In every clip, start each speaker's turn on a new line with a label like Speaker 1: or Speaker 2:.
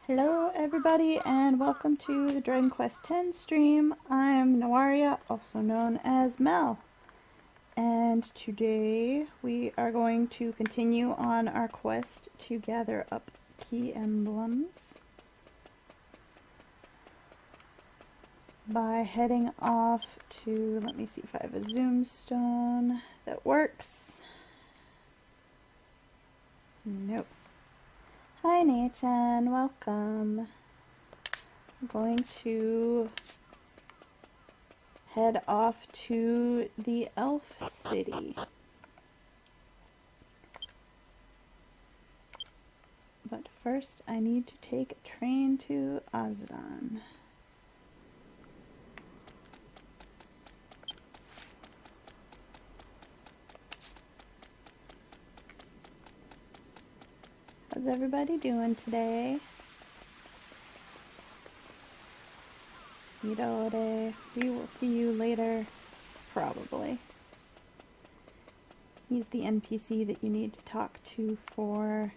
Speaker 1: Hello everybody and welcome to the Dragon Quest X stream. I'm Nawaria, also known as Mel. And today we are going to continue on our quest to gather up key emblems by heading off to, let me see if I have a zoom stone that works. Nope. Hi Nathan, welcome. I'm going to head off to the Elf City. But first I need to take a train to Azran. How's everybody doing today? Midore. We will see you later, probably. He's the NPC that you need to talk to for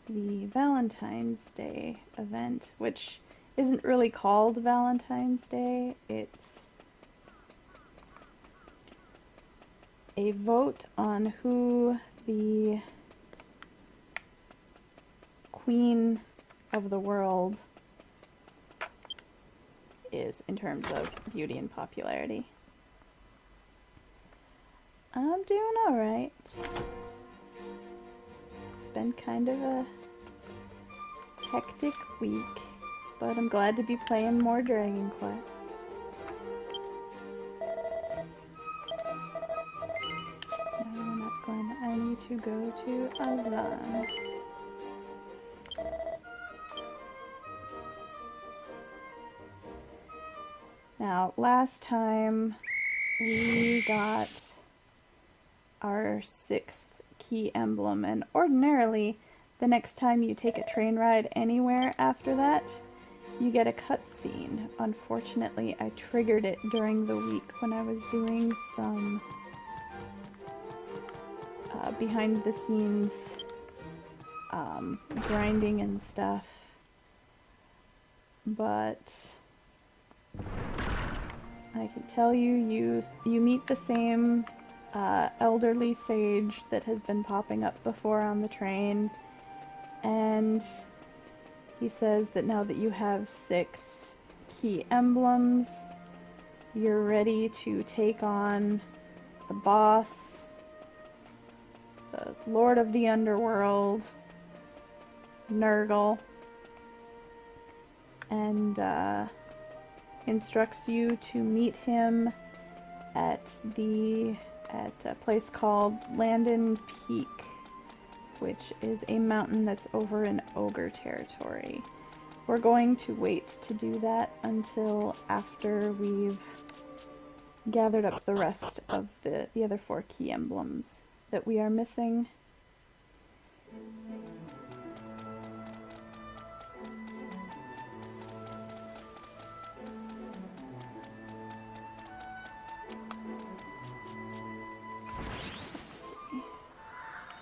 Speaker 1: the Valentine's Day event, which isn't really called Valentine's Day. It's a vote on who the Queen of the world is in terms of beauty and popularity. I'm doing alright. It's been kind of a hectic week, but I'm glad to be playing more Dragon Quest. No, I'm not going. I need to go to Azran. Now, last time we got our 6th key emblem, and ordinarily the next time you take a train ride anywhere after that, you get a cutscene. Unfortunately, I triggered it during the week when I was doing some behind the scenes grinding and stuff, but I can tell you, you meet the same elderly sage that has been popping up before on the train, and he says that now that you have 6 key emblems, you're ready to take on the boss, the Lord of the Underworld, Nurgle, and instructs you to meet him at a place called Landon Peak, which is a mountain that's over in Ogre territory. We're going to wait to do that until after we've gathered up the rest of the other 4 key emblems that we are missing.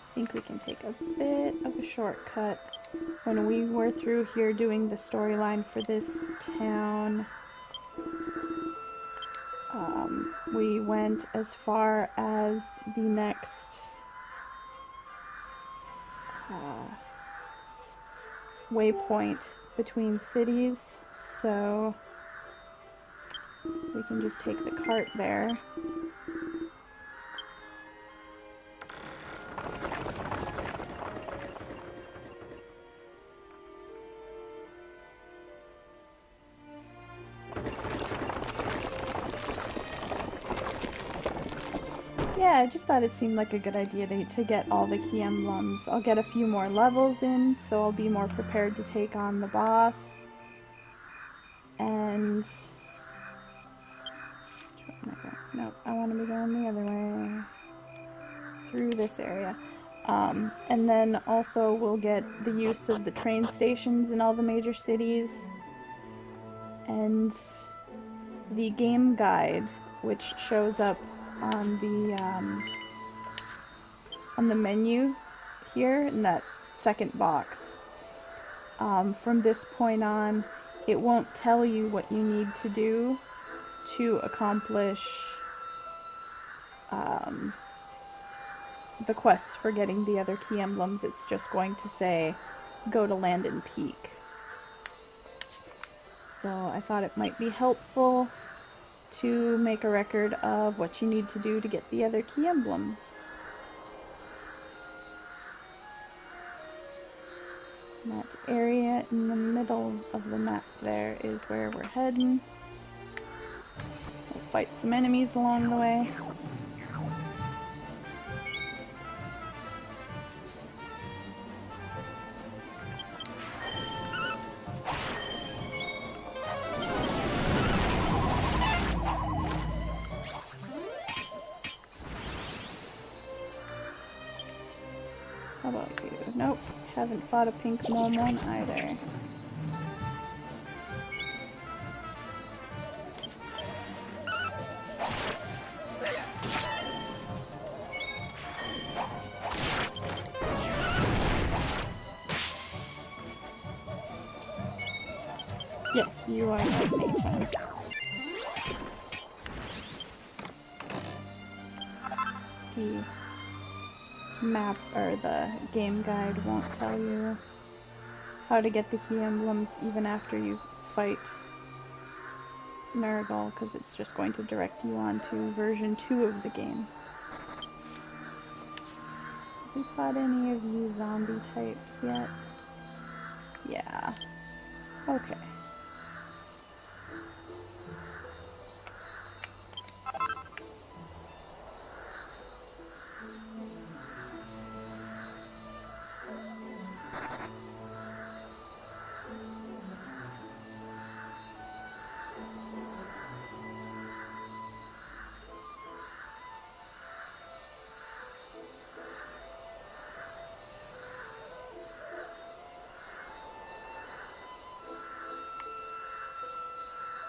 Speaker 1: I think we can take a bit of a shortcut. When we were through here doing the storyline for this town, we went as far as the next waypoint between cities, so we can just take the cart there. Yeah, I just thought it seemed like a good idea to get all the key emblems. I'll get a few more levels in, so I'll be more prepared to take on the boss. And nope, I want to be going the other way. Through this area. And then also we'll get the use of the train stations in all the major cities. And the game guide, which shows up on the menu here in that second box. From this point on, it won't tell you what you need to do to accomplish the quests for getting the other key emblems. It's just going to say, go to Landon Peak. So I thought it might be helpful to make a record of what you need to do to get the other key emblems. And that area in the middle of the map there is where we're heading. We'll fight some enemies along the way. How about you? Nope, haven't fought a pink Momon either. Yes, you are right, Nathan. The map or the game guide won't tell you how to get the key emblems even after you fight Nurgle, because it's just going to direct you on to version 2 of the game. Have we fought any of you zombie types yet? Yeah. Okay.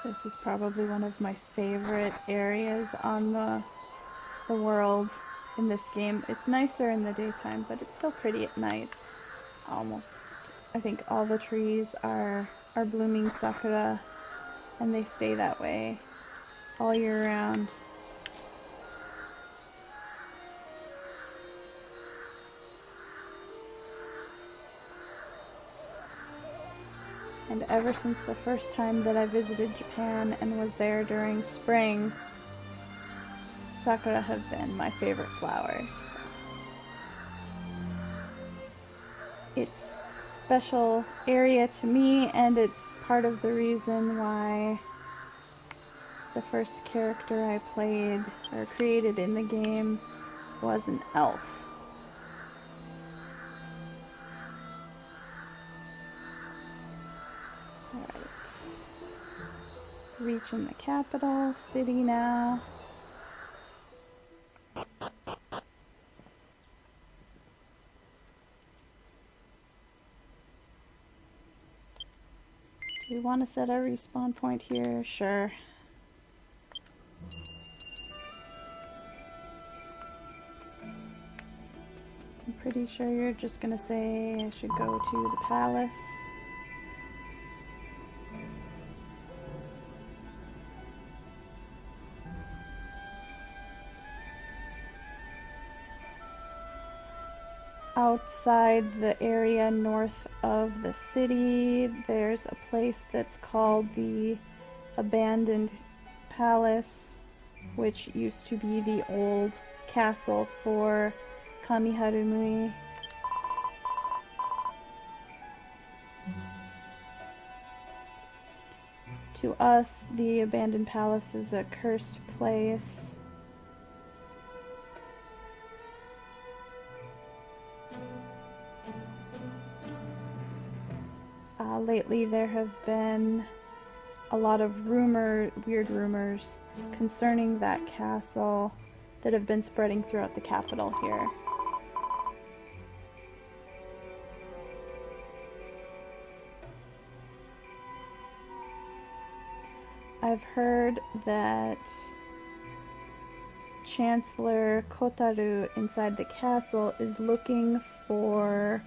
Speaker 1: This is probably one of my favorite areas on the world in this game. It's nicer in the daytime, but it's still pretty at night. Almost. I think all the trees are blooming sakura, and they stay that way all year round. And ever since the first time that I visited Japan and was there during spring, sakura have been my favorite flowers. It's a special area to me, and it's part of the reason why the first character I played or created in the game was an elf. Reaching the capital city now. Do we want to set our respawn point here? Sure. I'm pretty sure you're just gonna say I should go to the palace. Outside the area north of the city, there's a place that's called the Abandoned Palace, which used to be the old castle for Kamiharumui. To us, the Abandoned Palace is a cursed place. Lately there have been a lot of weird rumors concerning that castle that have been spreading throughout the capital here. I've heard that Chancellor Kotaru inside the castle is looking for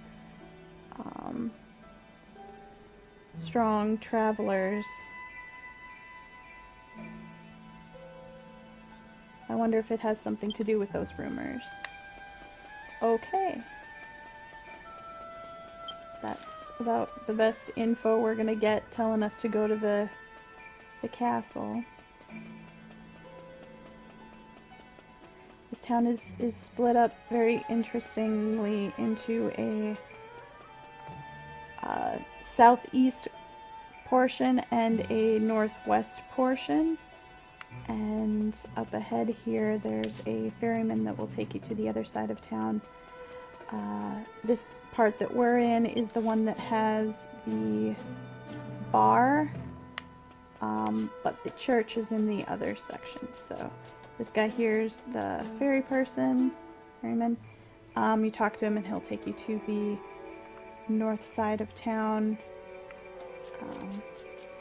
Speaker 1: strong travelers. I wonder if it has something to do with those rumors. Okay. That's about the best info we're gonna get, telling us to go to the castle. This town is split up very interestingly into a southeast portion and a northwest portion. And up ahead here, there's a ferryman that will take you to the other side of town. This part that we're in is the one that has the bar, but the church is in the other section. So this guy here's the ferryman. You talk to him and he'll take you to the north side of town.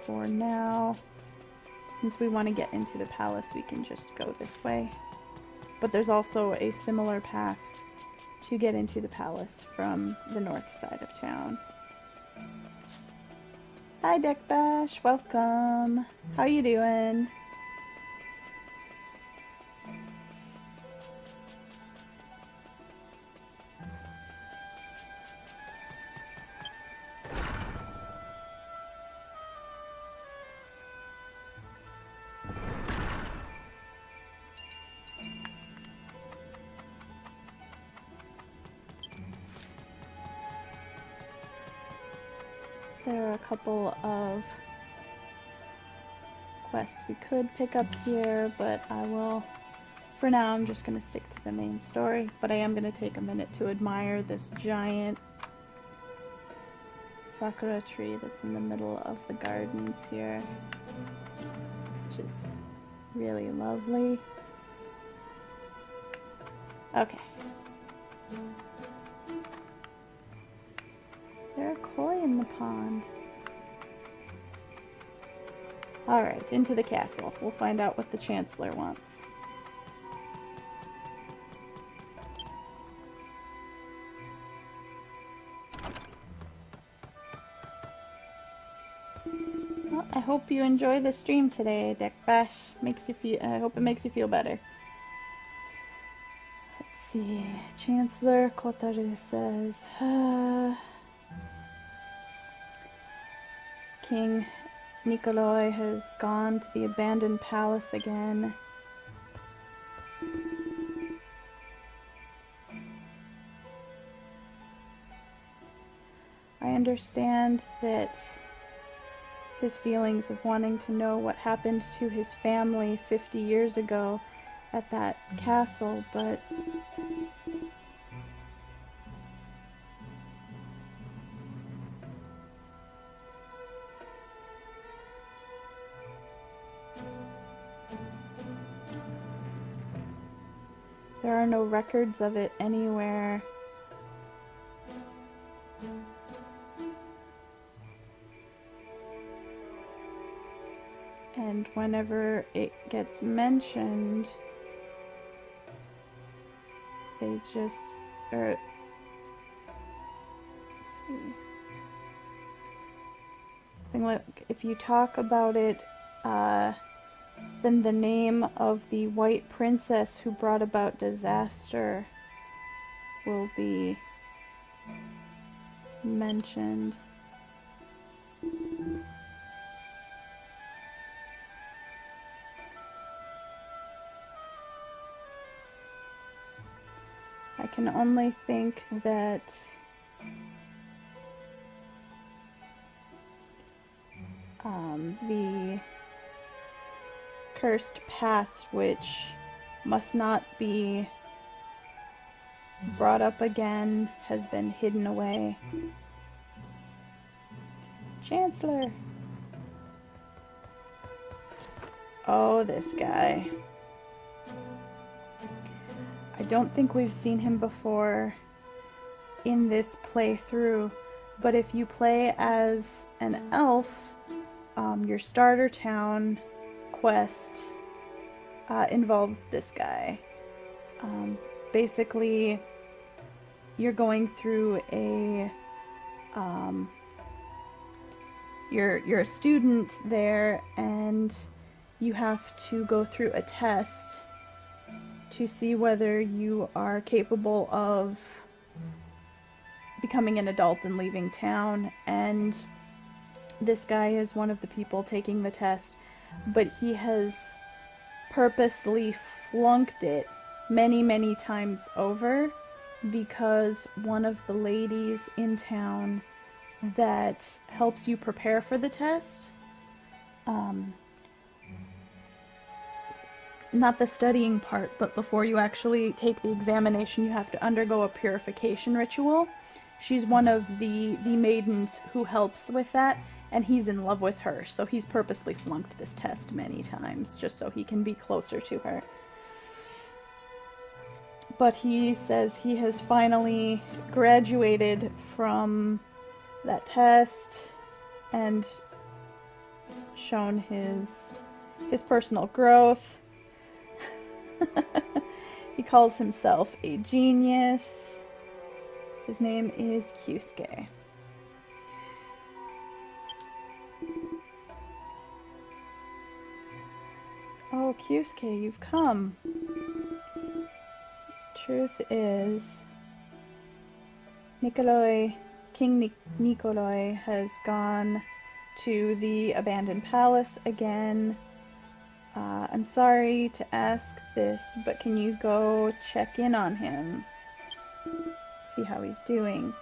Speaker 1: For now, since we want to get into the palace, we can just go this way. But there's also a similar path to get into the palace from the north side of town. Hi Deckbash, welcome. How you doing? There are a couple of quests we could pick up here, but for now I'm just going to stick to the main story. But I am going to take a minute to admire this giant sakura tree that's in the middle of the gardens here, which is really lovely. Okay. There are koi in the pond. Alright, into the castle. We'll find out what the Chancellor wants. Well, I hope you enjoy the stream today, Deckbash. I hope it makes you feel better. Let's see. Chancellor Kotaru says, King Nikolai has gone to the abandoned palace again. I understand that his feelings of wanting to know what happened to his family 50 years ago at that castle, but there are no records of it anywhere. And whenever it gets mentioned, they just, let's see, something like, if you talk about it, then the name of the white princess who brought about disaster will be mentioned. I can only think that the cursed past, which must not be brought up again, has been hidden away. Chancellor! Oh, this guy. I don't think we've seen him before in this playthrough, but if you play as an elf, your starter town quest involves this guy. Basically, you're going through a you're a student there, and you have to go through a test to see whether you are capable of becoming an adult and leaving town. And this guy is one of the people taking the test, but he has purposely flunked it many, many times over because one of the ladies in town that helps you prepare for the test, not the studying part, but before you actually take the examination, you have to undergo a purification ritual. She's one of the maidens who helps with that, and he's in love with her, so he's purposely flunked this test many times just so he can be closer to her. But he says he has finally graduated from that test and shown his personal growth. He calls himself a genius. His name is Kyusuke. Oh, Kyusuke, you've come. Truth is, King Nikolai has gone to the abandoned palace again. I'm sorry to ask this, but can you go check in on him? See how he's doing.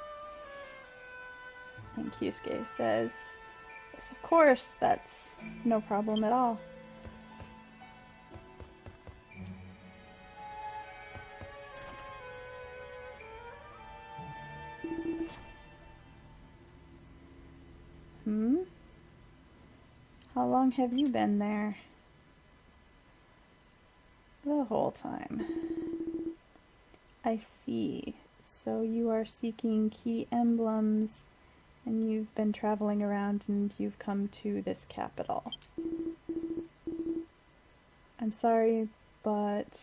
Speaker 1: And Kyusuke says, yes, of course, that's no problem at all. How long have you been there? The whole time. I see. So you are seeking key emblems, and you've been traveling around, and you've come to this capital. I'm sorry, but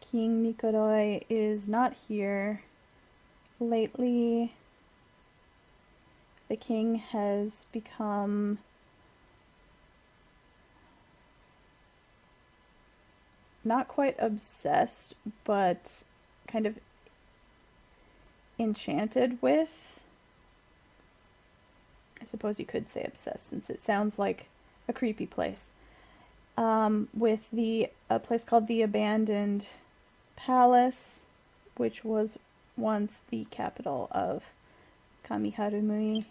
Speaker 1: King Nikolai is not here. Lately, the king has become not quite obsessed, but kind of enchanted with, I suppose you could say obsessed since it sounds like a creepy place, with a place called the Abandoned Palace, which was once the capital of Kamiharumui.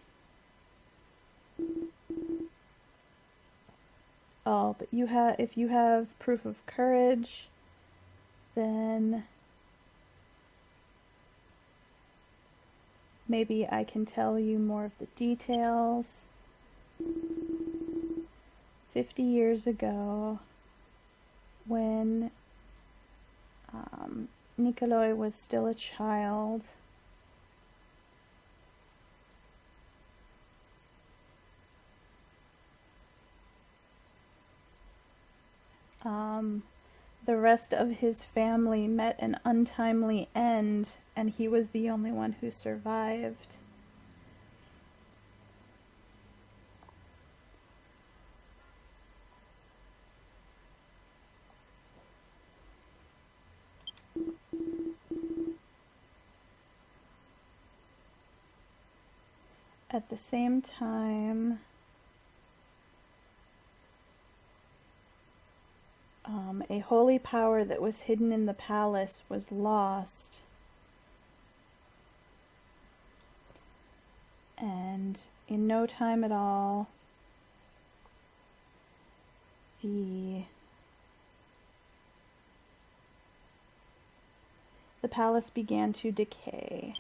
Speaker 1: Oh, but if you have proof of courage, then maybe I can tell you more of the details. 50 years ago, when Nikolai was still a child, the rest of his family met an untimely end, and he was the only one who survived. At the same time, a holy power that was hidden in the palace was lost. And in no time at all, the palace began to decay.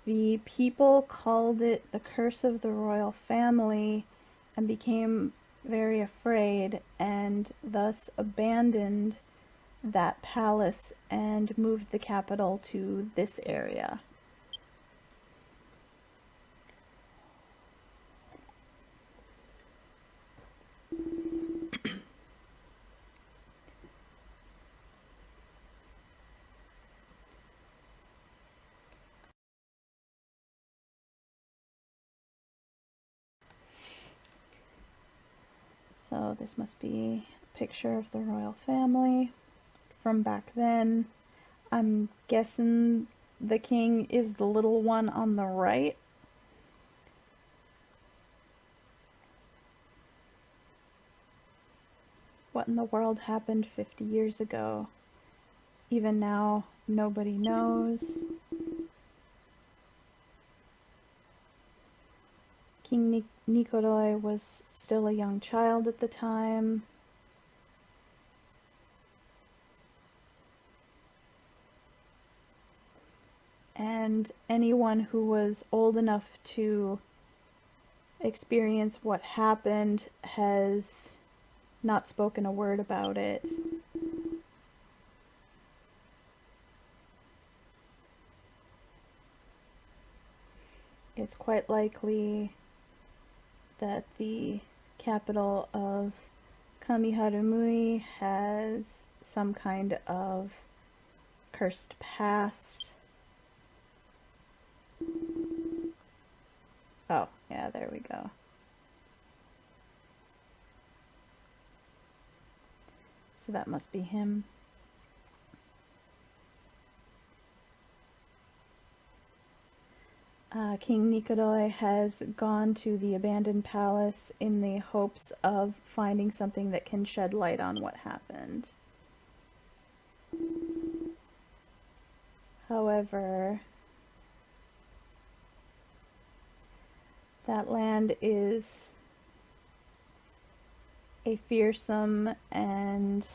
Speaker 1: The people called it the curse of the royal family and became very afraid, and thus abandoned that palace and moved the capital to this area. So this must be a picture of the royal family from back then. I'm guessing the king is the little one on the right. What in the world happened 50 years ago? Even now, nobody knows. King Nikolai was still a young child at the time. And anyone who was old enough to experience what happened has not spoken a word about it. It's quite likely that the capital of Kamiharumui has some kind of cursed past. Oh, yeah, there we go. So that must be him. King Nikolai has gone to the abandoned palace in the hopes of finding something that can shed light on what happened. However, that land is a fearsome and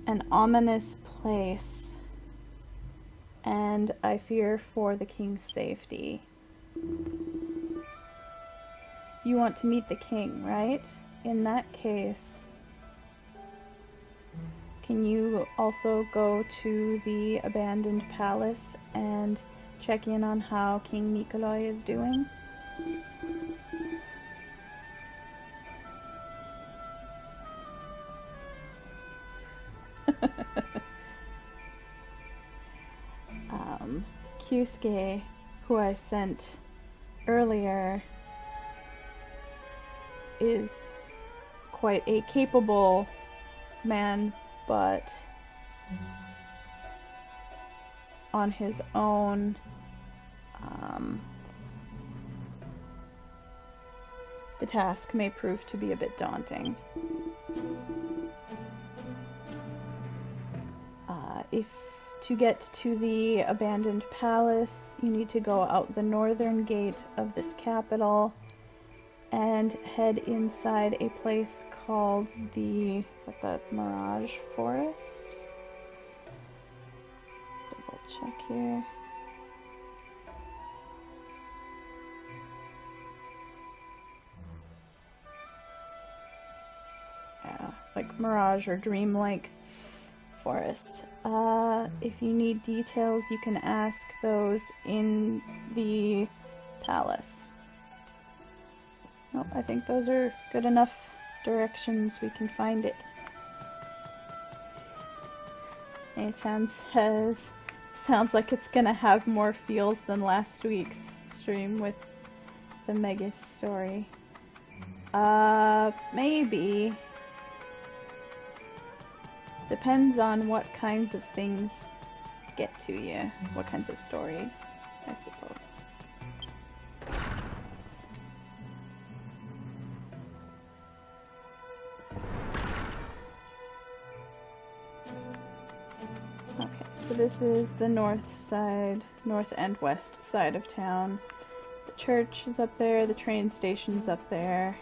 Speaker 1: an ominous place, and I fear for the king's safety. You want to meet the king, right? In that case, can you also go to the abandoned palace and check in on how King Nikolai is doing? Kyusuke, who I sent earlier, is quite a capable man, but on his own, the task may prove to be a bit daunting. If to get to the abandoned palace, you need to go out the northern gate of this capital and head inside a place called is that the Mirage Forest? Double check here. Yeah, like Mirage or Dreamlike Forest. If you need details, you can ask those in the palace. Well, I think those are good enough directions. We can find it. A-chan says, sounds like it's gonna have more feels than last week's stream with the Megas story. Maybe. Depends on what kinds of things get to you. What kinds of stories, I suppose. Okay, so this is the north and west side of town. The church is up there, the train station's up there.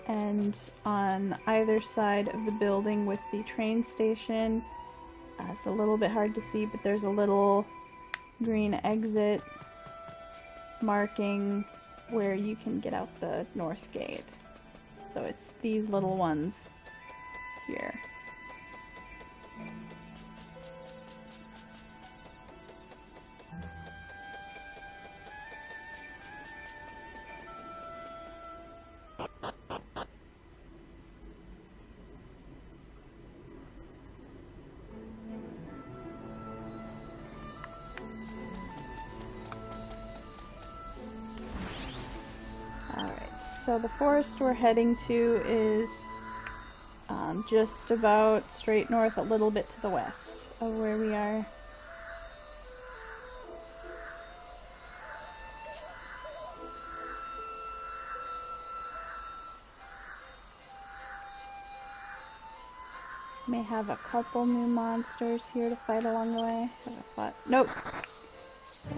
Speaker 1: And on either side of the building with the train station, it's a little bit hard to see, but there's a little green exit marking where you can get out the north gate. So it's these little ones here. so the forest we're heading to is just about straight north, a little bit to the west of where we are. May have a couple new monsters here to fight along the way. Nope.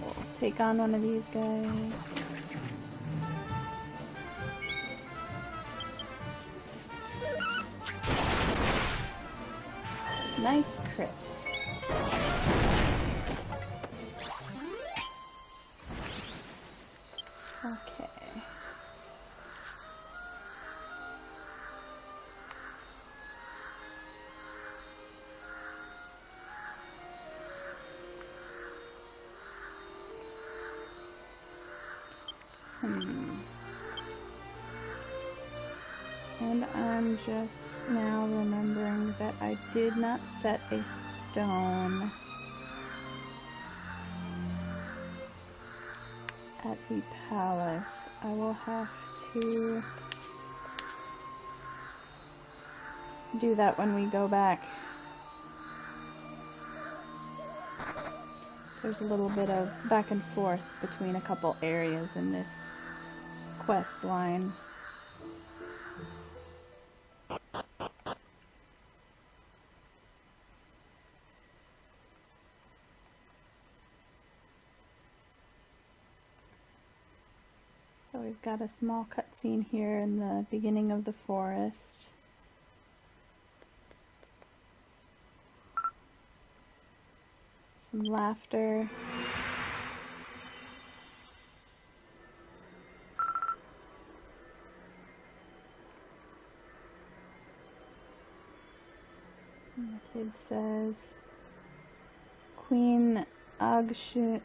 Speaker 1: We'll take on one of these guys. Nice crit. Okay. And I'm just now remembering that I did not set a stone at the palace. I will have to do that when we go back. There's a little bit of back and forth between a couple areas in this quest line. So we've got a small cutscene here in the beginning of the forest. Some laughter. And the kid says, Queen Agashuna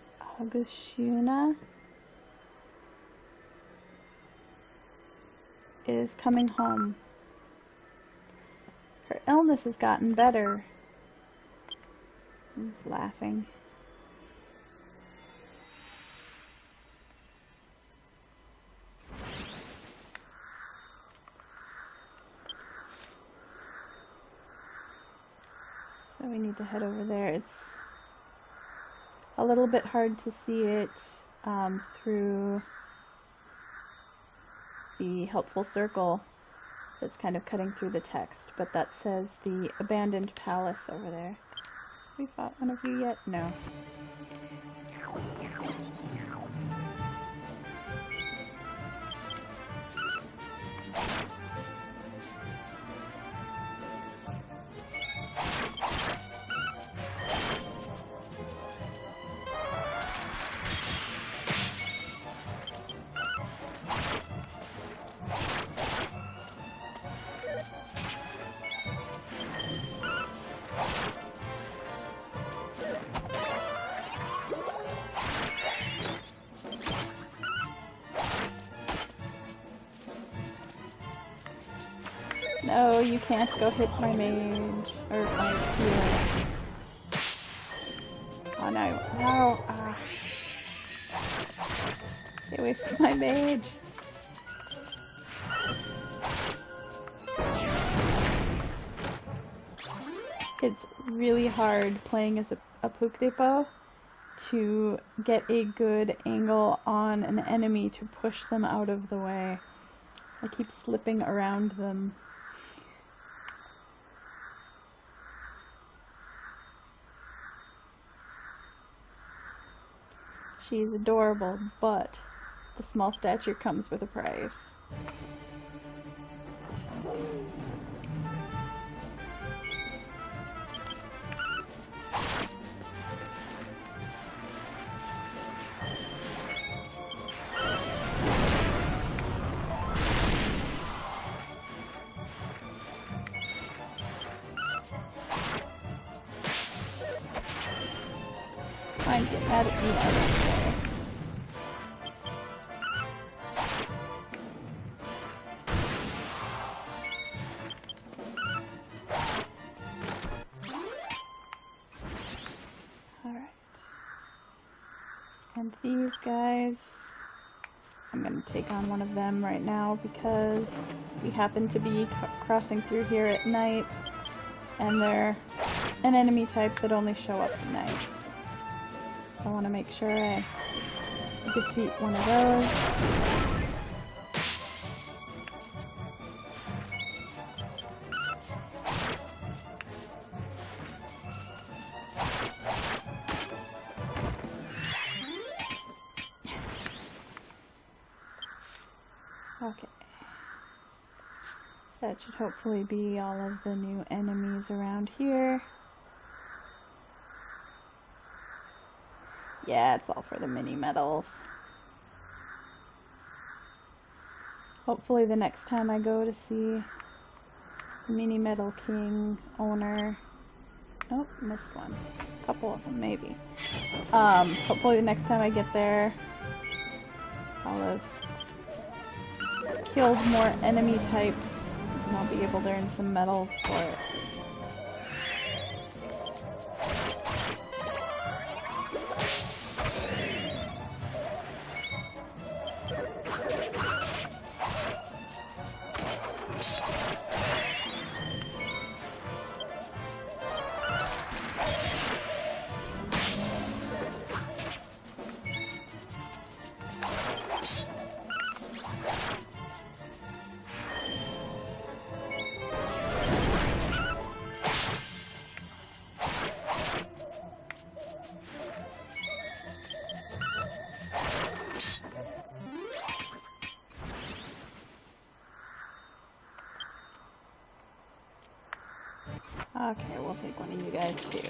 Speaker 1: is coming home. Her illness has gotten better. He's laughing. So we need to head over there. It's a little bit hard to see it through the helpful circle that's kind of cutting through the text, but that says the abandoned palace over there. Have we fought one of you yet? No. No, you can't go hit my mage. Or my healer. Oh no. No. Ah. Stay away from my mage. It's really hard playing as a Puke Depot to get a good angle on an enemy to push them out of the way. I keep slipping around them. She's adorable, but the small stature comes with a price. Fine, get mad at me, I don't care. And these guys I'm gonna take on one of them right now because we happen to be crossing through here at night, and they're an enemy type that only show up at night. So I want to make sure I defeat one of those. Okay. That should hopefully be all of the new enemies around here. Yeah, it's all for the mini medals. Hopefully the next time I go to see the Mini Medal King owner... Oh, missed one. A couple of them, maybe. Hopefully the next time I get there, I'll have killed more enemy types, and I'll be able to earn some medals for it. Okay, we'll take one of you guys too.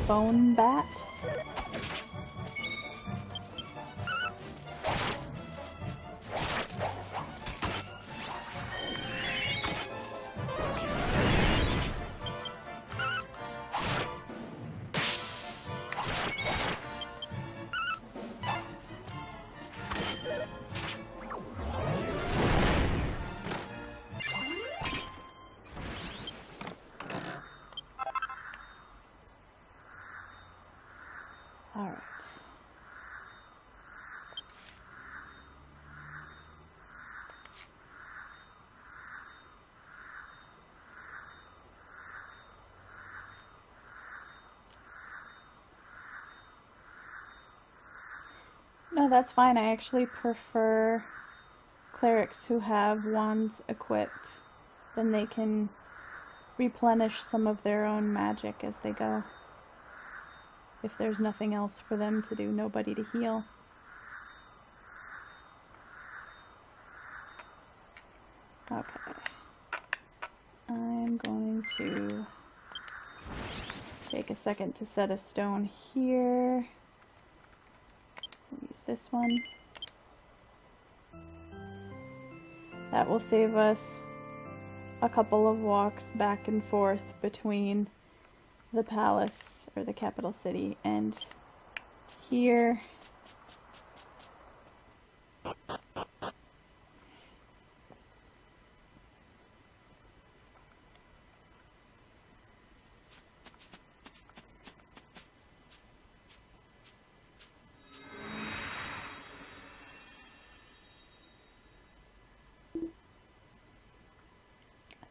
Speaker 1: Bone bat. Alright. No, that's fine. I actually prefer clerics who have wands equipped. Then they can replenish some of their own magic as they go. If there's nothing else for them to do, nobody to heal. Okay. I'm going to take a second to set a stone here. Use this one. That will save us a couple of walks back and forth between the palace, or the capital city, and here.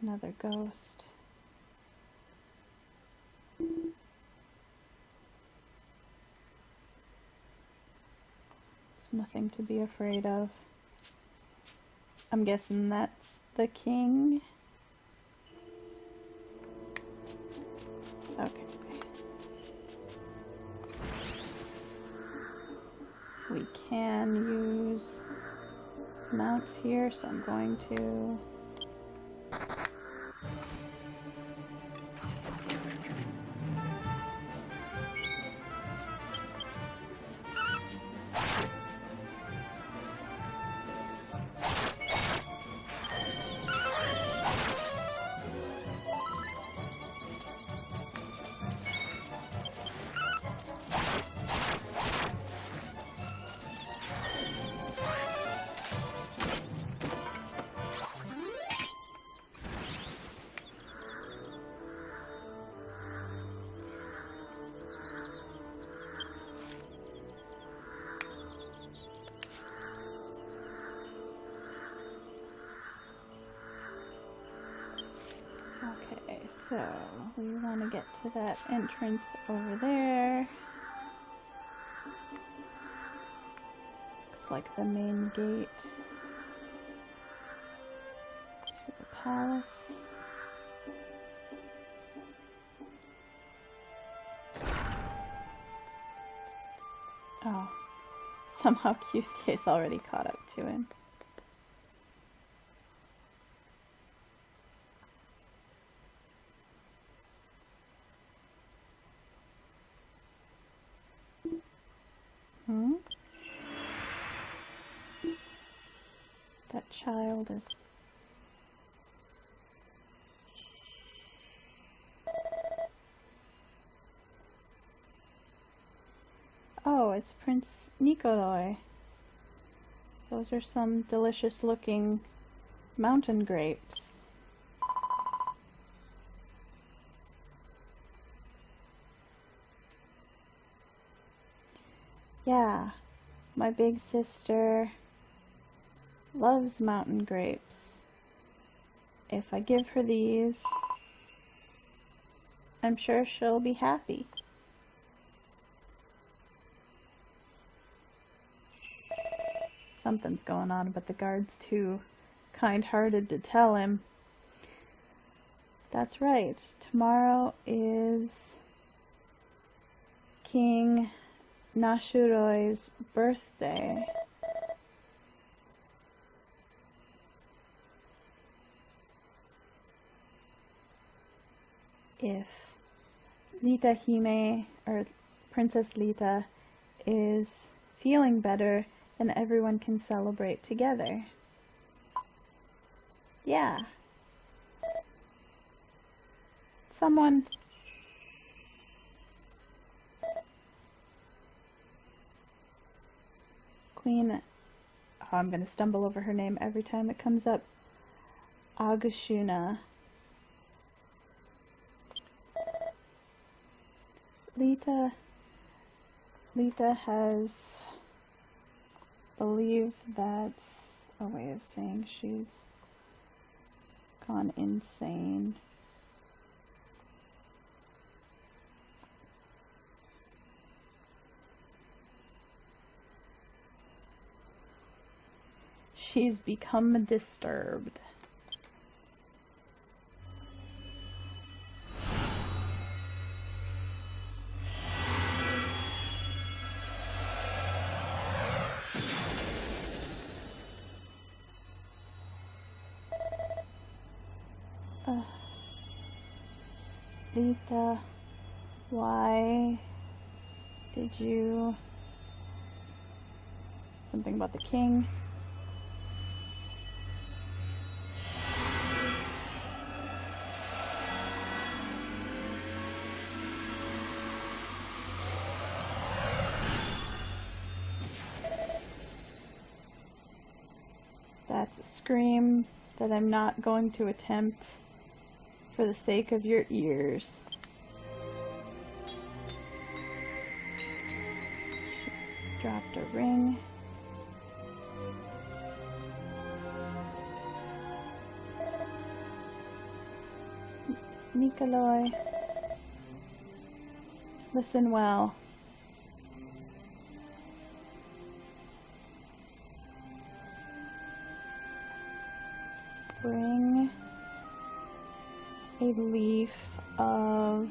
Speaker 1: Another ghost. It's nothing to be afraid of. I'm guessing that's the king. Okay. We can use mounts here, so I'm going to... so we want to get to that entrance over there. Looks like the main gate to the palace. Oh, somehow Kyusuke's already caught up to him. That child is... Oh, it's Prince Nikolai. Those are some delicious looking mountain grapes. Yeah, my big sister loves mountain grapes. If I give her these, I'm sure she'll be happy. Something's going on, but the guard's too kind-hearted to tell him. That's right. Tomorrow is King Nashuroi's birthday. If Lita Hime, or Princess Lita, is feeling better, then everyone can celebrate together. Yeah. Someone... Queen... Oh, I'm gonna stumble over her name every time it comes up. Agashuna. Lita has believed that's a way of saying she's gone insane. She's become disturbed. Lita, why did you... Something about the king. That's a scream that I'm not going to attempt for the sake of your ears. She dropped a ring. Nikolai, listen well. Bring a leaf of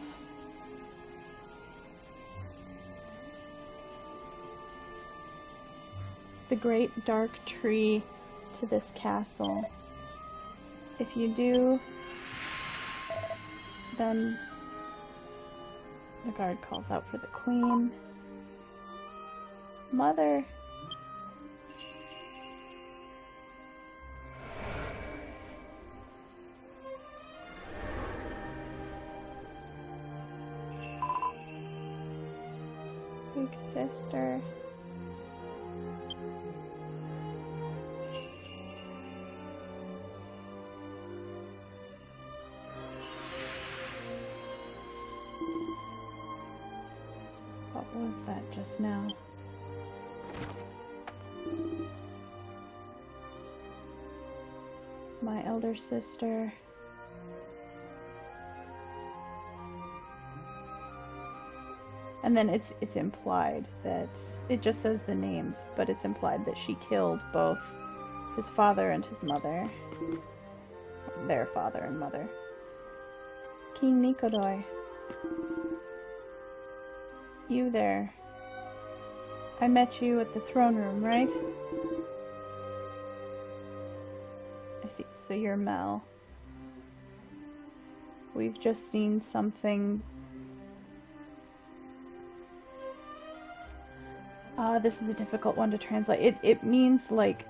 Speaker 1: the great dark tree to this castle. If you do, then the guard calls out for the queen. Mother. Big sister. What was that just now? My elder sister And then it's implied that it just says the names, but it's implied that she killed both his father and his mother. Their father and mother. King Nikodoi. You there. I met you at the throne room, right? I see. So you're Mel. We've just seen something. This is a difficult one to translate. It means like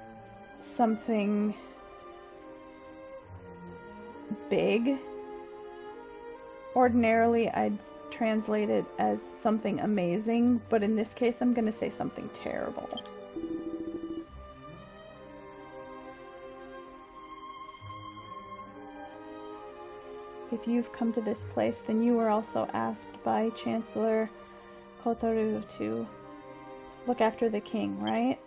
Speaker 1: something big. Ordinarily, I'd translate it as something amazing, but in this case, I'm gonna say something terrible. If you've come to this place, then you were also asked by Chancellor Kotaru to look after the king, right?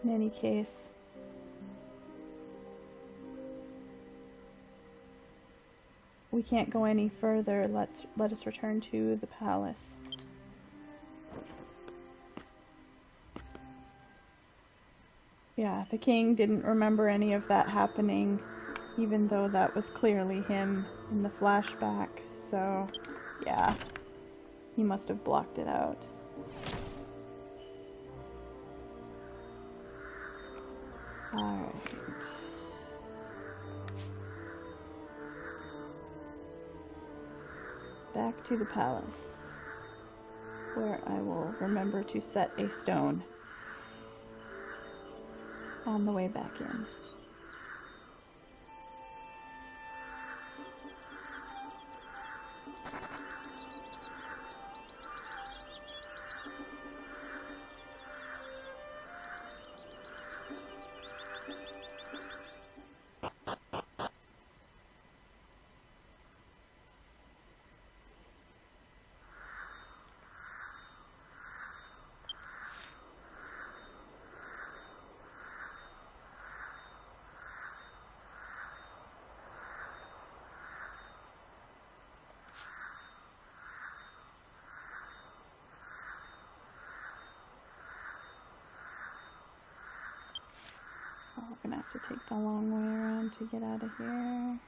Speaker 1: In any case, we can't go any further. Let us return to the palace. Yeah, the king didn't remember any of that happening, even though that was clearly him in the flashback. So, yeah, he must have blocked it out. Alright. Back to the palace, where I will remember to set a stone on the way back in. Oh, we're gonna have to take the long way around to get out of here.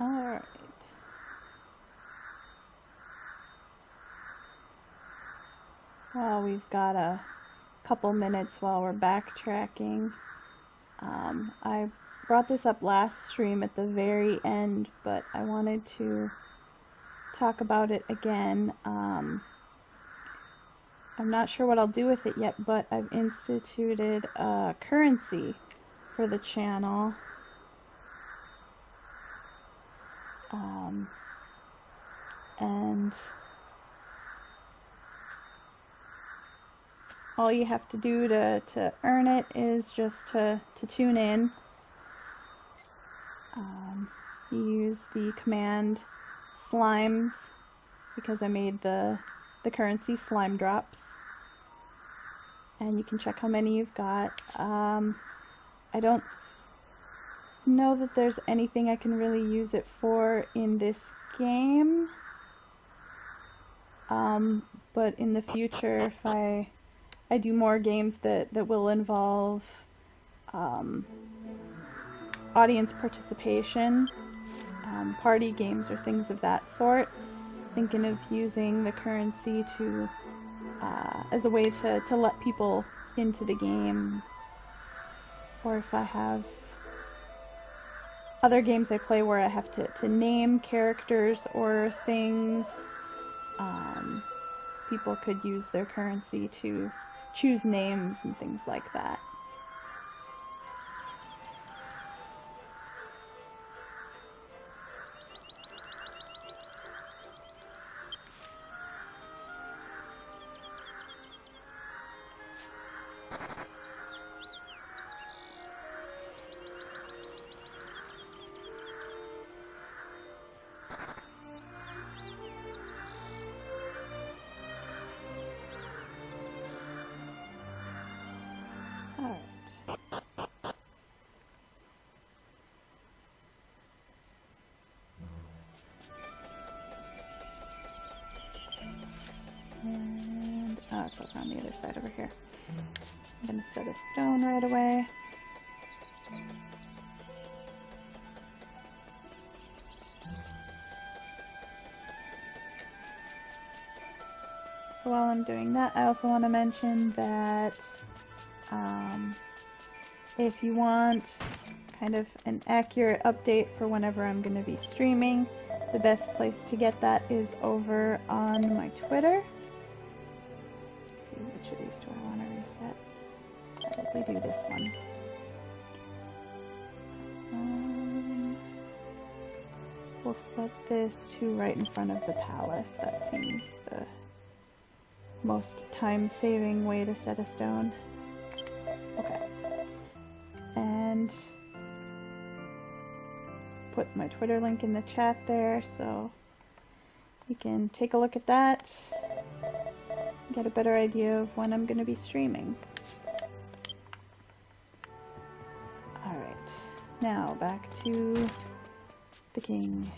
Speaker 1: Alright. Well, we've got a couple minutes while we're backtracking. I brought this up last stream at the very end, but I wanted to talk about it again. I'm not sure what I'll do with it yet, but I've instituted a currency for the channel. And all you have to do to earn it is just to tune in. You use the command slimes, because I made the currency slime drops. And you can check how many you've got. I don't know that there's anything I can really use it for in this game. But in the future, if I do more games that will involve audience participation, party games or things of that sort, thinking of using the currency to as a way to let people into the game. Or if I have other games I play where I have to name characters or things, people could use their currency to choose names and things like that. it's over on the other side over here. I'm gonna set a stone right away. So while I'm doing that, I also want to mention that if you want kind of an accurate update for whenever I'm going to be streaming, the best place to get that is over on my Twitter. Let's see, which of these do I want to reset? Probably do this one. We'll set this to right in front of the palace. That seems the most time-saving way to set a stone. Okay. And put my Twitter link in the chat there so you can take a look at that, get a better idea of when I'm going to be streaming. Alright, now back to the king.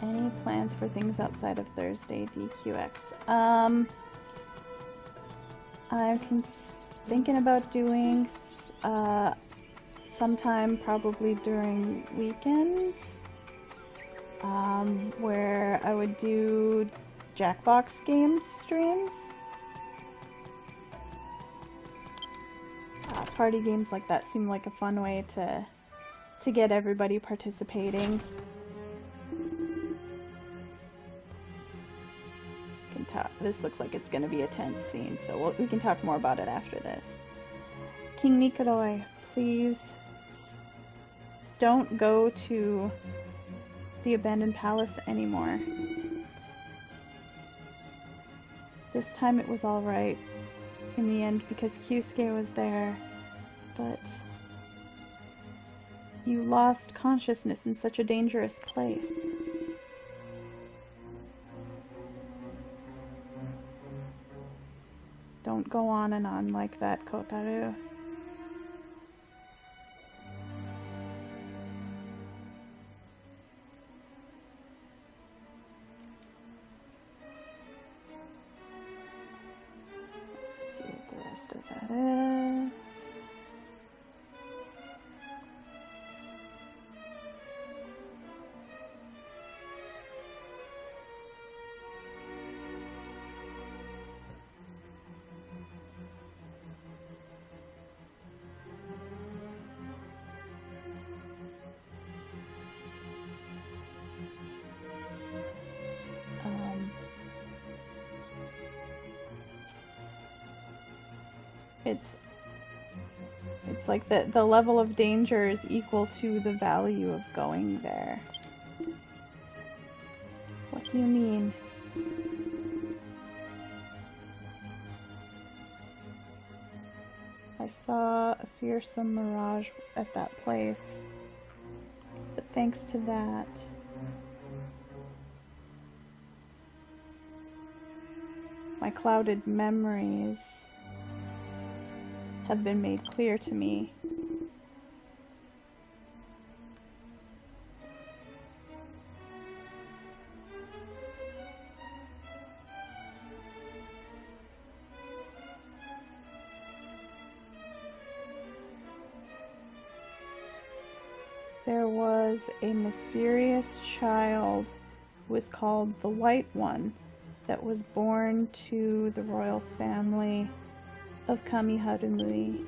Speaker 1: Any plans for things outside of Thursday DQX? I'm thinking about doing sometime probably during weekends, where I would do Jackbox games streams. Party games like that seem like a fun way to get everybody participating. This looks like it's going to be a tense scene, so we can talk more about it after this. King Nikolai, please don't go to the abandoned palace anymore. This time it was alright in the end because Kyusuke was there, but you lost consciousness in such a dangerous place. Don't go on and on like that, Kotaru. Let's see what the rest of that is. It's like the level of danger is equal to the value of going there. What do you mean? I saw a fearsome mirage at that place, but thanks to that, my clouded memories have been made clear to me. There was a mysterious child who was called the White One that was born to the royal family of Kamiharumui.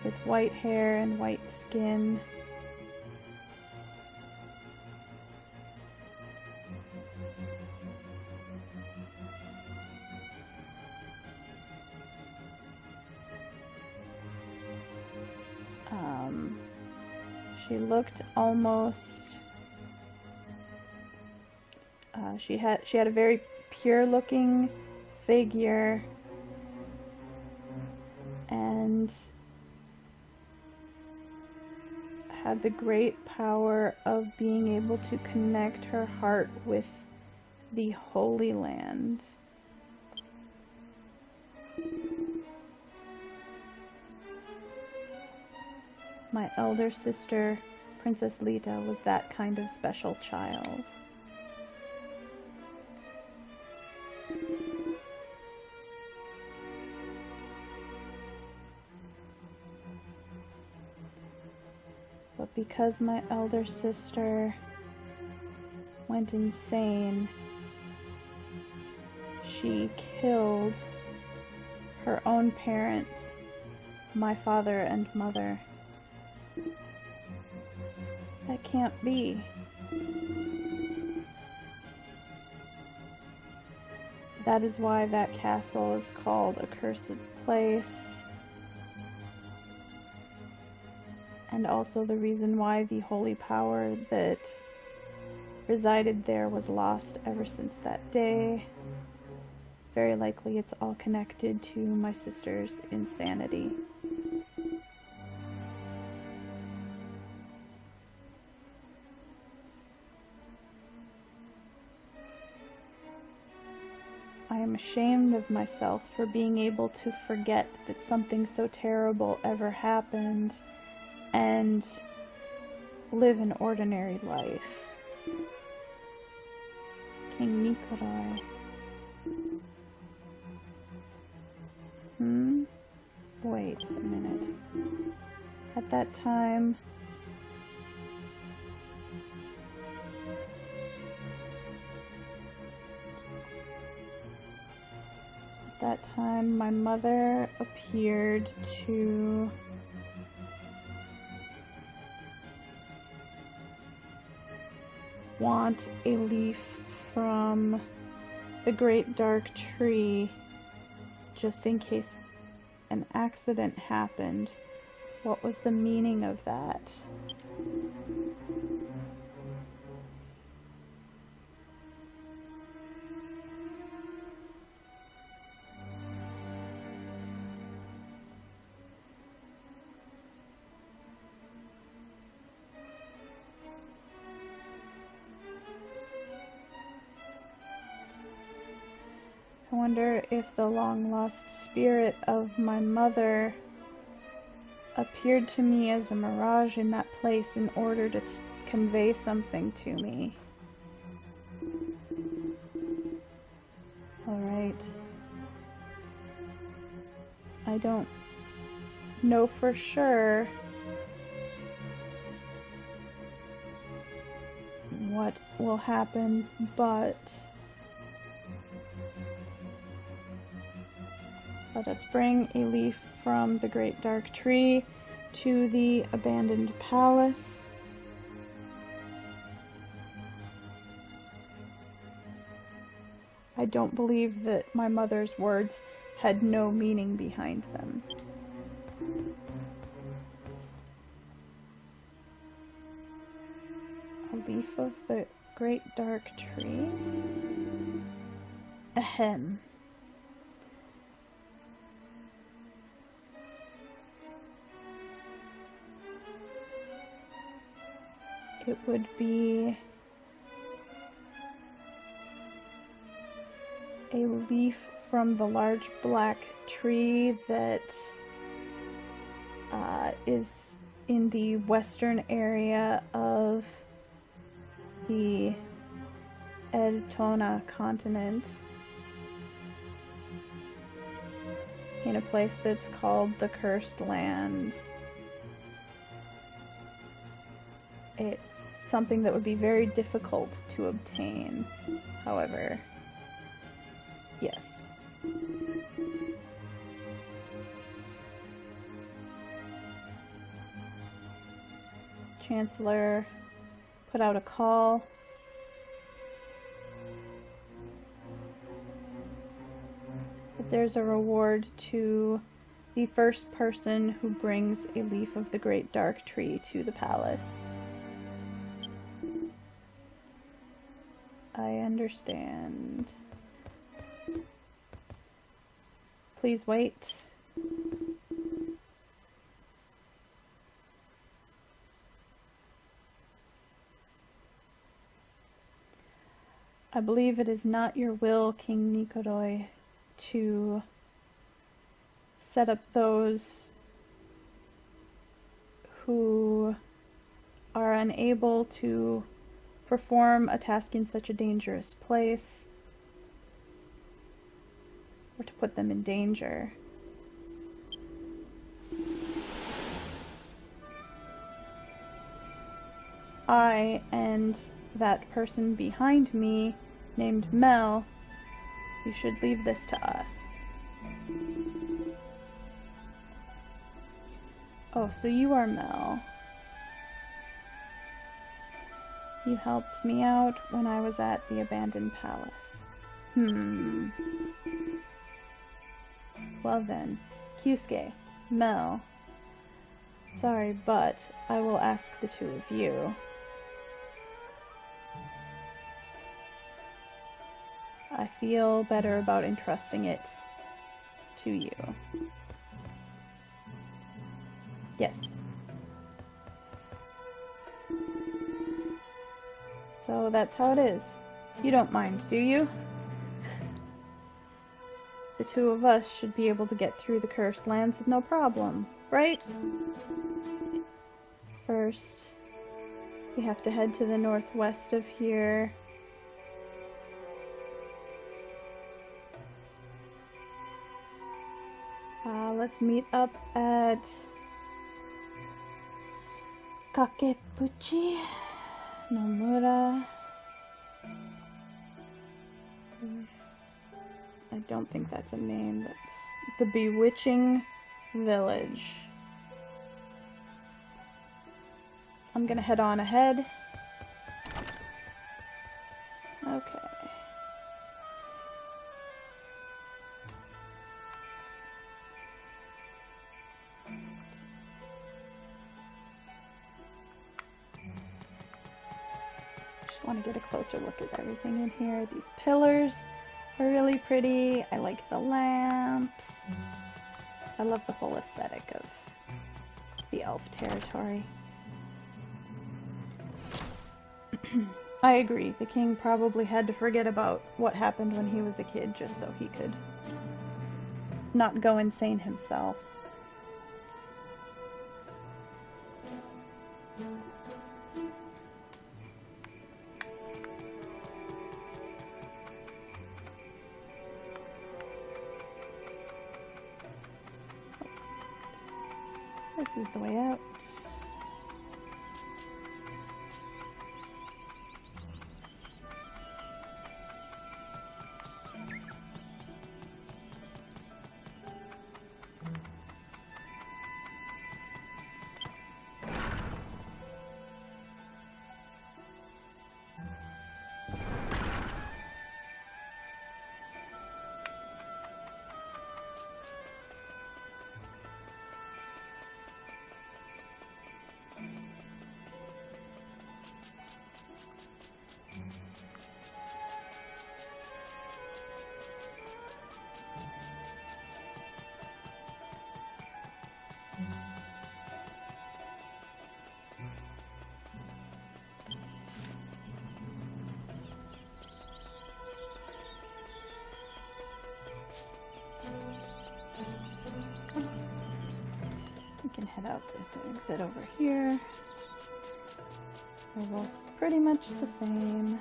Speaker 1: with white hair and white skin. She looked almost... she had a very pure-looking figure, and had the great power of being able to connect her heart with the Holy Land. My elder sister, Princess Lita, was that kind of special child. But because my elder sister went insane, she killed her own parents, my father and mother. That can't be. That is why that castle is called a cursed place. And also the reason why the holy power that resided there was lost ever since that day. Very likely it's all connected to my sister's insanity. I am ashamed of myself for being able to forget that something so terrible ever happened and live an ordinary life. King Nikolai. Wait a minute. At that time... my mother appeared to want a leaf from the great dark tree just in case an accident happened. What was the meaning of that? I wonder if the long-lost spirit of my mother appeared to me as a mirage in that place in order to convey something to me. Alright. I don't know for sure what will happen, but let us bring a leaf from the great dark tree to the abandoned palace. I don't believe that my mother's words had no meaning behind them. A leaf of the great dark tree? Ahem. It would be a leaf from the large black tree that is in the western area of the Etona continent, in a place that's called the Cursed Lands. It's something that would be very difficult to obtain, however, yes. Chancellor put out a call. But there's a reward to the first person who brings a leaf of the great dark tree to the palace. I understand. Please wait. I believe it is not your will, King Nikodoi, to set up those who are unable to perform a task in such a dangerous place, or to put them in danger. I and that person behind me, named Mel, you should leave this to us. Oh, so you are Mel. You helped me out when I was at the abandoned palace. Well then, Kyusuke, Mel. Sorry, but I will ask the two of you. I feel better about entrusting it to you. Yes. So that's how it is. You don't mind, do you? The two of us should be able to get through the cursed lands with no problem, right? First, we have to head to the northwest of here. Let's meet up at Kakepuchi Nomura. I don't think that's a name. That's the Bewitching Village. I'm gonna head on ahead. Okay. Just want to get a closer look at everything in here. These pillars are really pretty. I like the lamps. I love the whole aesthetic of the elf territory. I agree. The king probably had to forget about what happened when he was a kid just so he could not go insane himself. This is the way out. We can head out this exit over here. They're both pretty much the same.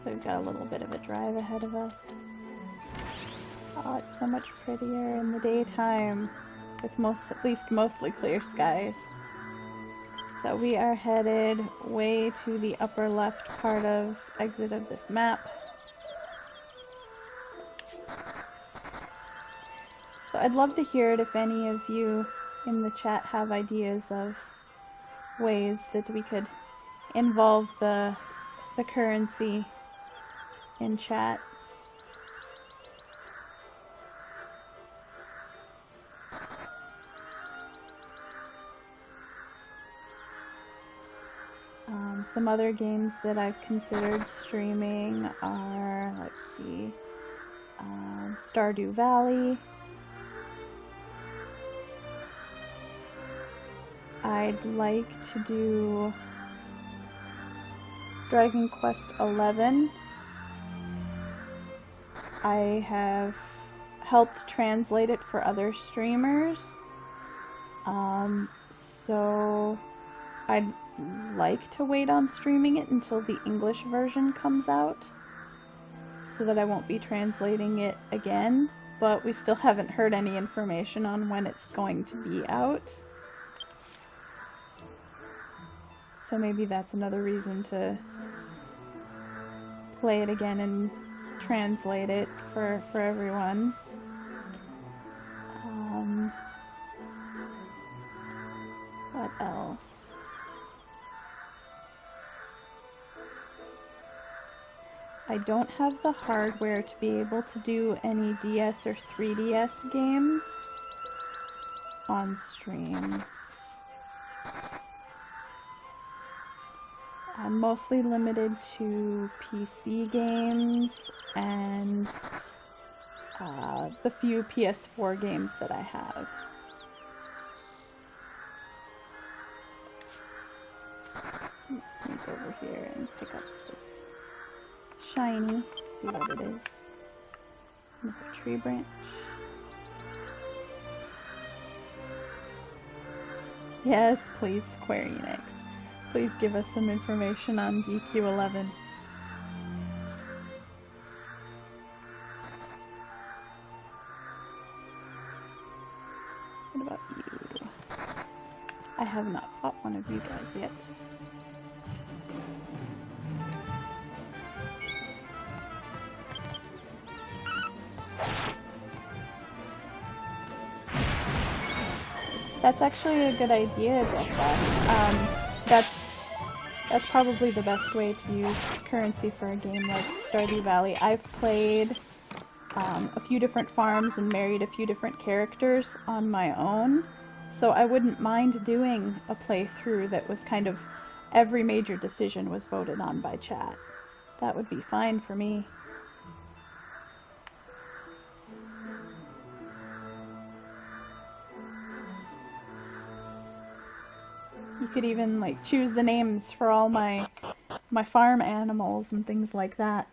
Speaker 1: So we've got a little bit of a drive ahead of us. Oh, it's so much prettier in the daytime with at least mostly clear skies. So we are headed way to the upper left part of exit of this map. So I'd love to hear it if any of you in the chat have ideas of ways that we could involve the currency in chat. Some other games that I've considered streaming are, let's see, Stardew Valley. I'd like to do Dragon Quest XI. I have helped translate it for other streamers, so I'd like to wait on streaming it until the English version comes out, so that I won't be translating it again, but we still haven't heard any information on when it's going to be out. So maybe that's another reason to play it again and translate it for everyone. What else? I don't have the hardware to be able to do any DS or 3DS games on stream. I'm mostly limited to PC games and the few PS4 games that I have. Let me sneak over here and pick up this shiny, see what it is. Another tree branch. Yes, please, Square Enix. Please give us some information on DQ11. What about you? I have not fought one of you guys yet. That's actually a good idea, Deathbot. That's probably the best way to use currency for a game like Stardew Valley. I've played a few different farms and married a few different characters on my own, so I wouldn't mind doing a playthrough that was kind of every major decision was voted on by chat. That would be fine for me. You could even like choose the names for all my farm animals and things like that.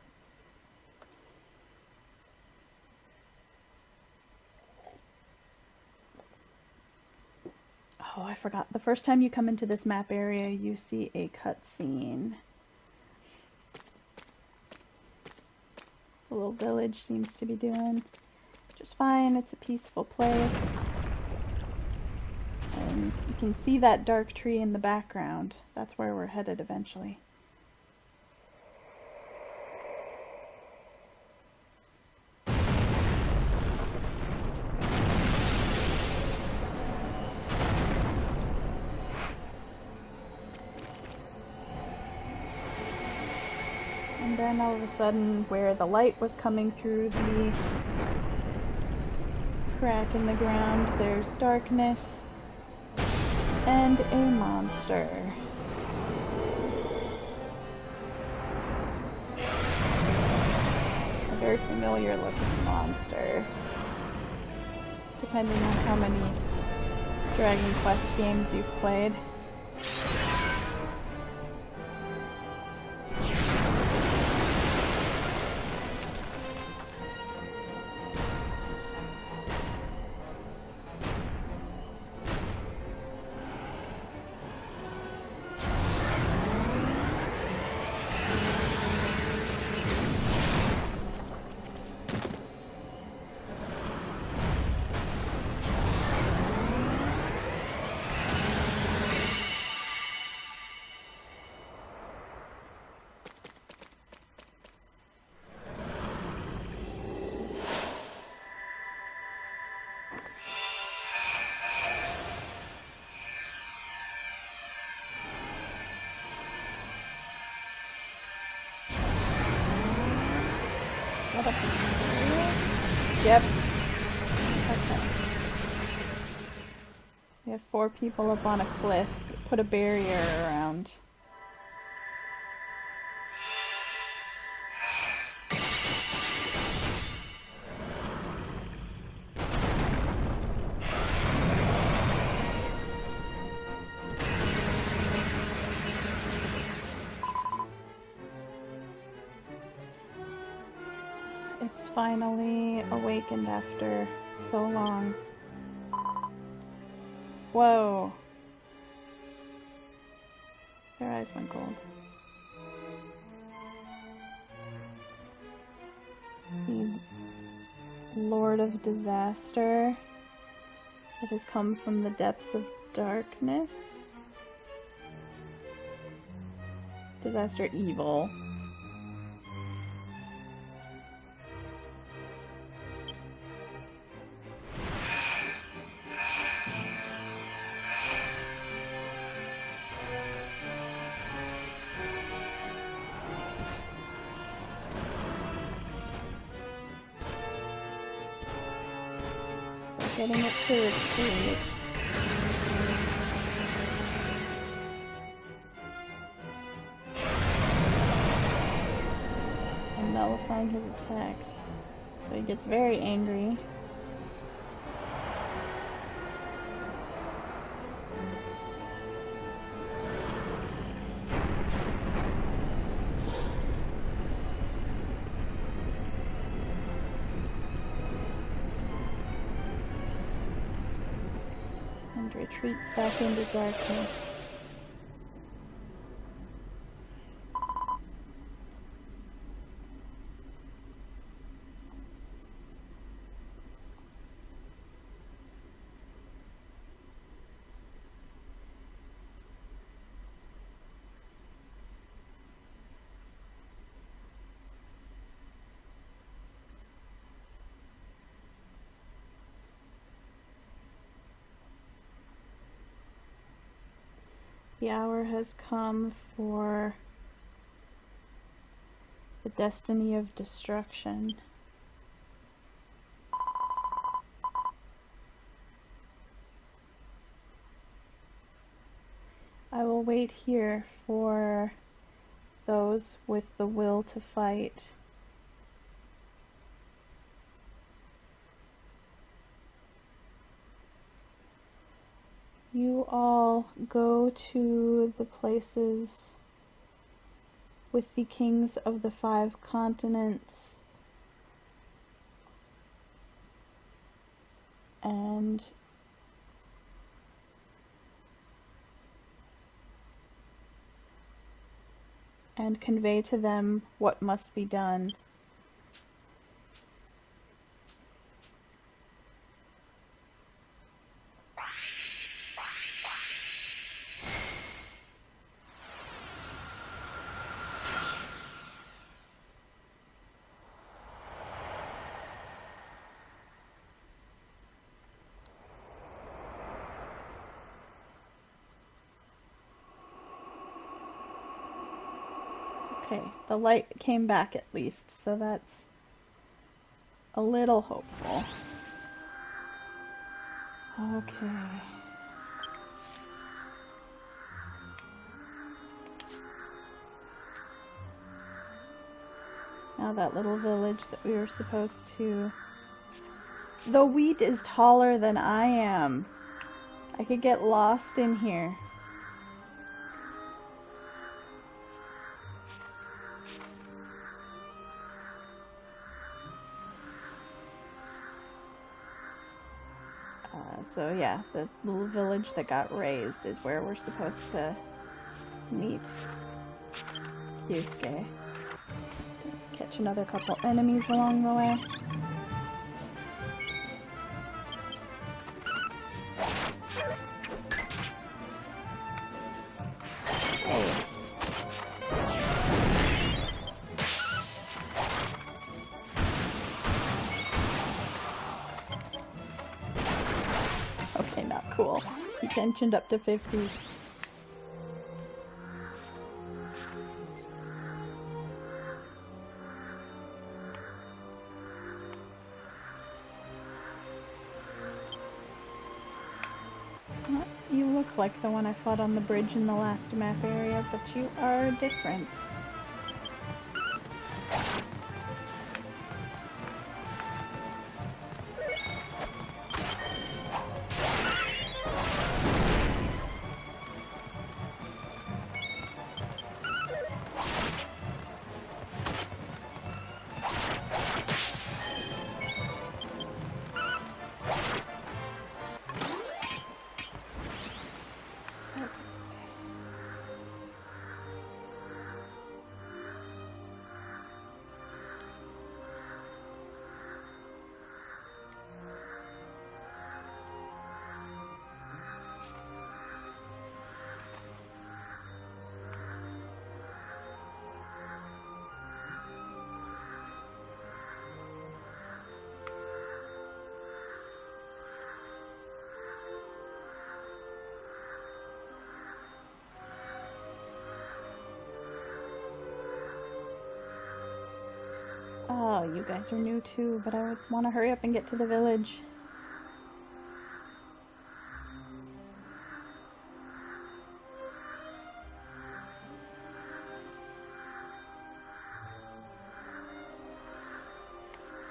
Speaker 1: Oh, I forgot. The first time you come into this map area, you see a cutscene. The little village seems to be doing just fine. It's a peaceful place. And you can see that dark tree in the background. That's where we're headed eventually. And then all of a sudden, where the light was coming through the crack in the ground, there's darkness. And a monster. A very familiar looking monster. Depending on how many Dragon Quest games you've played. that a barrier? Yep. Okay. So we have 4 people up on a cliff. Put a barrier around. It's finally awakened after so long. Whoa. Their eyes went cold. The Lord of Disaster that has come from the depths of darkness. Disaster evil. Getting it to retreat. And nullifying his attacks. So he gets very angry. And retreats back into darkness. The hour has come for the destiny of destruction. I will wait here for those with the will to fight. You all go to the places with the kings of the 5 continents and convey to them what must be done. Okay, the light came back at least, so that's a little hopeful. Okay. Now that little village that we were supposed to... The wheat is taller than I am. I could get lost in here. So yeah, the little village that got razed is where we're supposed to meet Kyusuke. Catch another couple enemies along the way. Hey. Okay, not cool. He tensioned up to 50. You look like the one I fought on the bridge in the last map area, but you are different. Oh, you guys are new too, but I would want to hurry up and get to the village.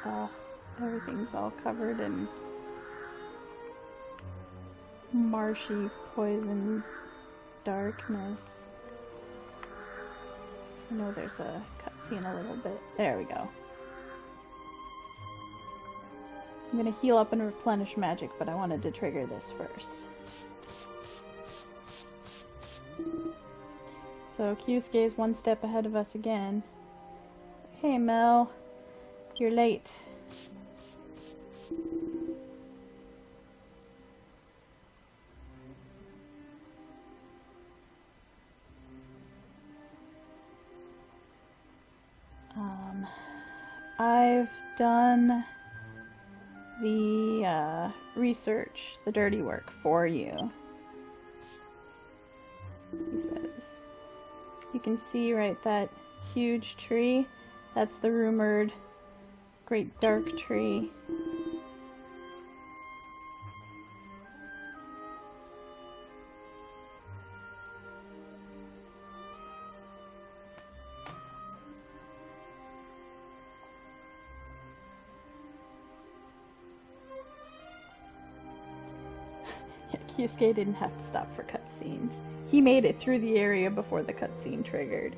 Speaker 1: Oh, everything's all covered in marshy poison darkness. I know there's a cutscene a little bit. There we go. I'm gonna heal up and replenish magic, but I wanted to trigger this first. So Kyusuke is one step ahead of us again. Hey Mel, you're late. I've done the research, the dirty work for you, he says. You can see right that huge tree, that's the rumored great dark tree. Kyusuke didn't have to stop for cutscenes. He made it through the area before the cutscene triggered.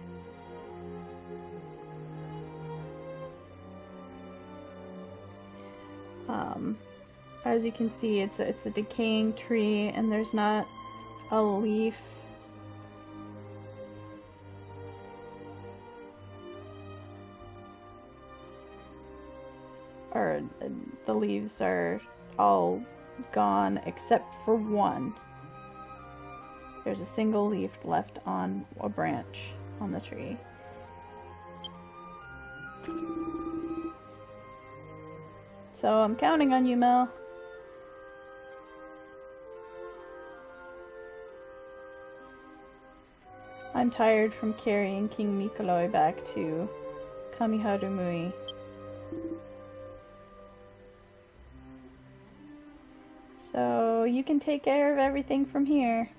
Speaker 1: As you can see, it's a decaying tree, and there's not a leaf. Or the leaves are all gone except for one. There's a single leaf left on a branch on the tree. So I'm counting on you, Mel. I'm tired from carrying King Nikolai back to Kamiharumui. So you can take care of everything from here.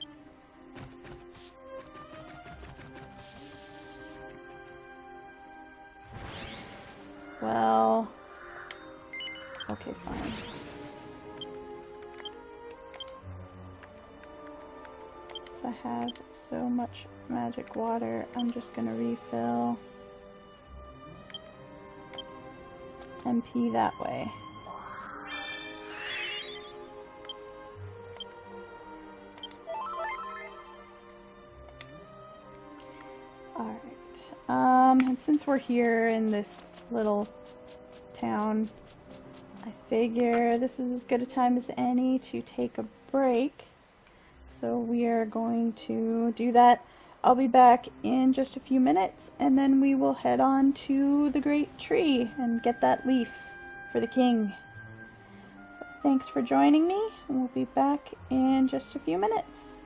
Speaker 1: Well, okay, fine. Since I have so much magic water, I'm just gonna refill MP that way. Alright, and since we're here in this little town, I figure this is as good a time as any to take a break. So we are going to do that. I'll be back in just a few minutes, and then we will head on to the great tree and get that leaf for the king. So thanks for joining me, and we'll be back in just a few minutes.